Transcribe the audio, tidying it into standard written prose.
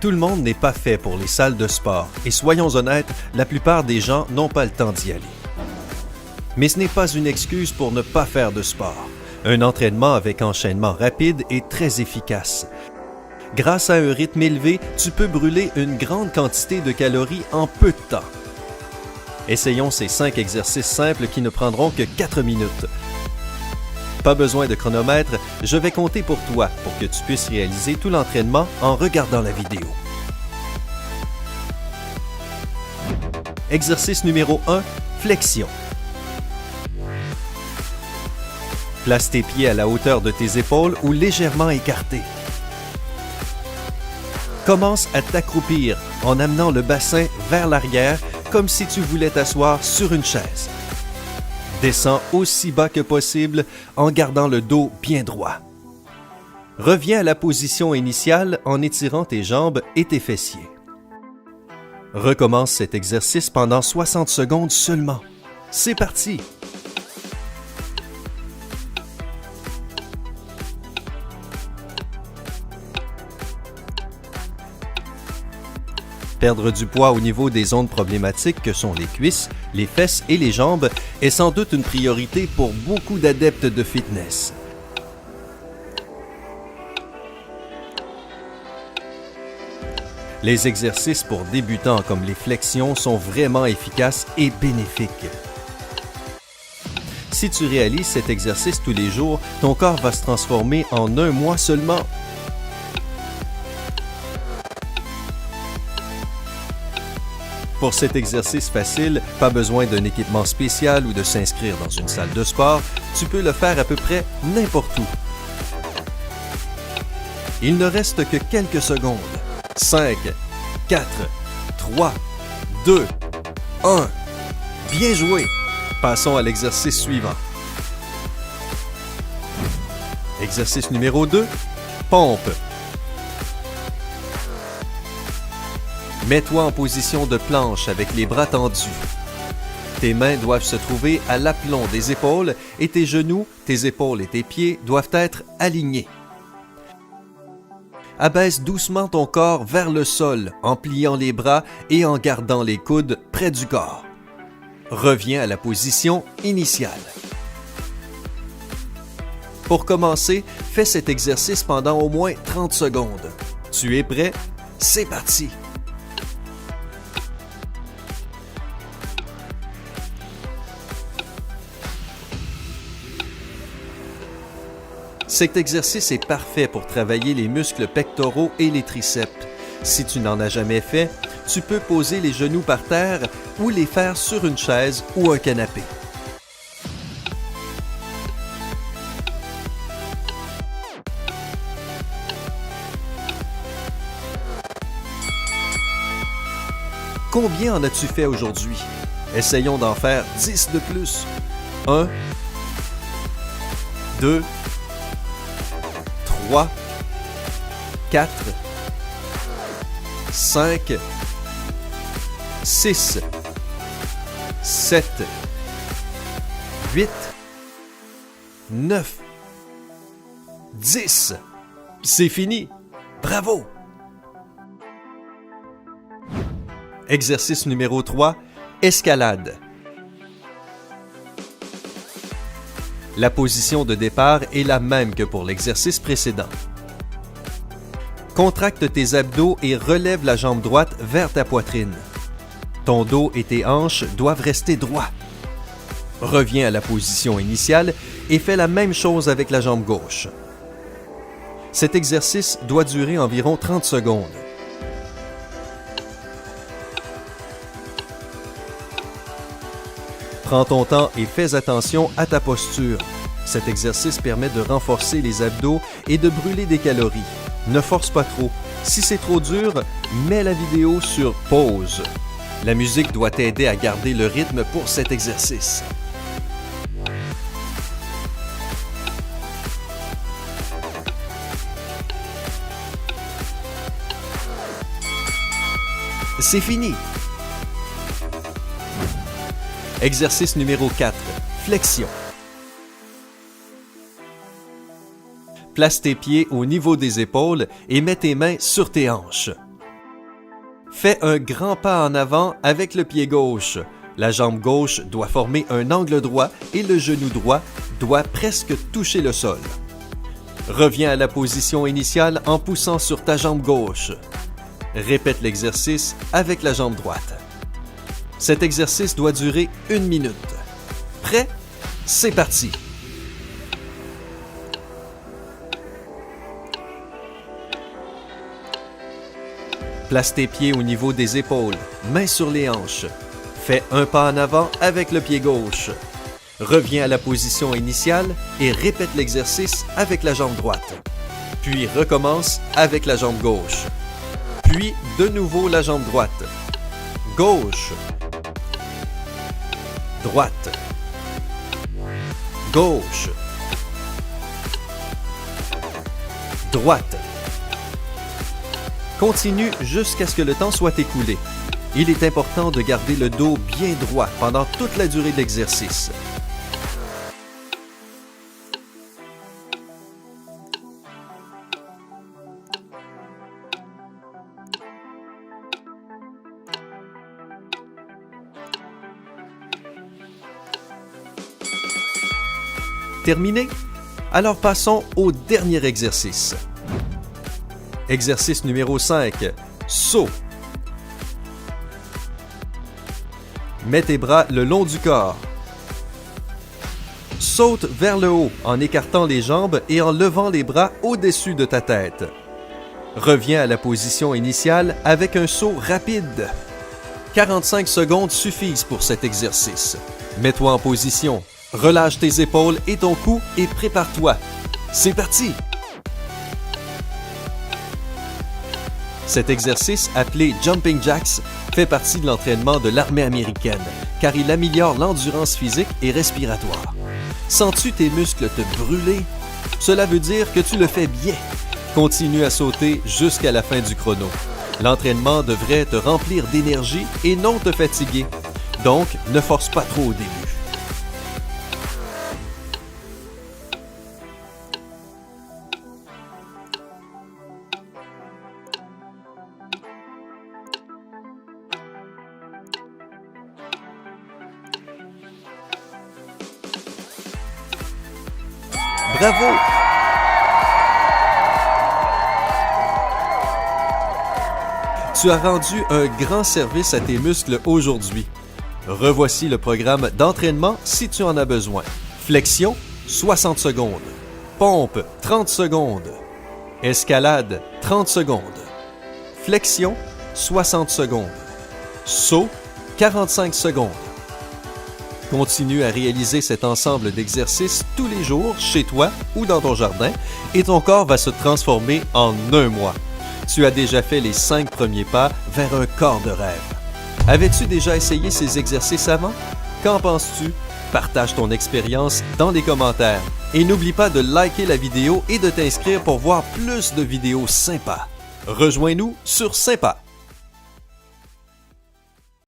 Tout le monde n'est pas fait pour les salles de sport et soyons honnêtes, la plupart des gens n'ont pas le temps d'y aller. Mais ce n'est pas une excuse pour ne pas faire de sport. Un entraînement avec enchaînement rapide est très efficace. Grâce à un rythme élevé, tu peux brûler une grande quantité de calories en peu de temps. Essayons ces 5 exercices simples qui ne prendront que 4 minutes. Pas besoin de chronomètre, je vais compter pour toi pour que tu puisses réaliser tout l'entraînement en regardant la vidéo. Exercice numéro 1, flexion. Place tes pieds à la hauteur de tes épaules ou légèrement écartés. Commence à t'accroupir en amenant le bassin vers l'arrière comme si tu voulais t'asseoir sur une chaise. Descends aussi bas que possible en gardant le dos bien droit. Reviens à la position initiale en étirant tes jambes et tes fessiers. Recommence cet exercice pendant 60 secondes seulement. C'est parti! Perdre du poids au niveau des zones problématiques que sont les cuisses, les fesses et les jambes est sans doute une priorité pour beaucoup d'adeptes de fitness. Les exercices pour débutants comme les flexions sont vraiment efficaces et bénéfiques. Si tu réalises cet exercice tous les jours, ton corps va se transformer en un mois seulement. Pour cet exercice facile, pas besoin d'un équipement spécial ou de s'inscrire dans une salle de sport, tu peux le faire à peu près n'importe où. Il ne reste que quelques secondes. 5, 4, 3, 2, 1. Bien joué! Passons à l'exercice suivant. Exercice numéro 2, pompe. Mets-toi en position de planche avec les bras tendus. Tes mains doivent se trouver à l'aplomb des épaules et tes genoux, tes épaules et tes pieds doivent être alignés. Abaisse doucement ton corps vers le sol en pliant les bras et en gardant les coudes près du corps. Reviens à la position initiale. Pour commencer, fais cet exercice pendant au moins 30 secondes. Tu es prêt? C'est parti! Cet exercice est parfait pour travailler les muscles pectoraux et les triceps. Si tu n'en as jamais fait, tu peux poser les genoux par terre ou les faire sur une chaise ou un canapé. Combien en as-tu fait aujourd'hui? Essayons d'en faire 10 de plus. 1, 2, 3, 4, 5, 6, 7, 8, 9, 10. C'est fini! Bravo! Exercice numéro 3, escalade. La position de départ est la même que pour l'exercice précédent. Contracte tes abdos et relève la jambe droite vers ta poitrine. Ton dos et tes hanches doivent rester droits. Reviens à la position initiale et fais la même chose avec la jambe gauche. Cet exercice doit durer environ 30 secondes. Prends ton temps et fais attention à ta posture. Cet exercice permet de renforcer les abdos et de brûler des calories. Ne force pas trop. Si c'est trop dur, mets la vidéo sur pause. La musique doit t'aider à garder le rythme pour cet exercice. C'est fini! Exercice numéro 4. Flexion. Place tes pieds au niveau des épaules et mets tes mains sur tes hanches. Fais un grand pas en avant avec le pied gauche. La jambe gauche doit former un angle droit et le genou droit doit presque toucher le sol. Reviens à la position initiale en poussant sur ta jambe gauche. Répète l'exercice avec la jambe droite. Cet exercice doit durer 1 minute. Prêt? C'est parti! Place tes pieds au niveau des épaules, mains sur les hanches. Fais un pas en avant avec le pied gauche. Reviens à la position initiale et répète l'exercice avec la jambe droite. Puis recommence avec la jambe gauche. Puis de nouveau la jambe droite. Gauche. Droite. Gauche. Droite. Continue jusqu'à ce que le temps soit écoulé. Il est important de garder le dos bien droit pendant toute la durée de l'exercice. Terminé? Alors passons au dernier exercice. Exercice numéro 5. Saut. Mets tes bras le long du corps. Saute vers le haut en écartant les jambes et en levant les bras au-dessus de ta tête. Reviens à la position initiale avec un saut rapide. 45 secondes suffisent pour cet exercice. Mets-toi en position, relâche tes épaules et ton cou et prépare-toi. C'est parti! Cet exercice, appelé Jumping Jacks, fait partie de l'entraînement de l'armée américaine, car il améliore l'endurance physique et respiratoire. Sens-tu tes muscles te brûler? Cela veut dire que tu le fais bien. Continue à sauter jusqu'à la fin du chrono. L'entraînement devrait te remplir d'énergie et non te fatiguer. Donc, ne force pas trop au début. Bravo! Tu as rendu un grand service à tes muscles aujourd'hui. Revoici le programme d'entraînement si tu en as besoin. Flexion, 60 secondes. Pompe, 30 secondes. Escalade, 30 secondes. Flexion, 60 secondes. Saut, 45 secondes. Continue à réaliser cet ensemble d'exercices tous les jours chez toi ou dans ton jardin et ton corps va se transformer en 1 mois. Tu as déjà fait les 5 premiers pas vers un corps de rêve. Avais-tu déjà essayé ces exercices avant? Qu'en penses-tu? Partage ton expérience dans les commentaires. Et n'oublie pas de liker la vidéo et de t'inscrire pour voir plus de vidéos sympas. Rejoins-nous sur Sympa.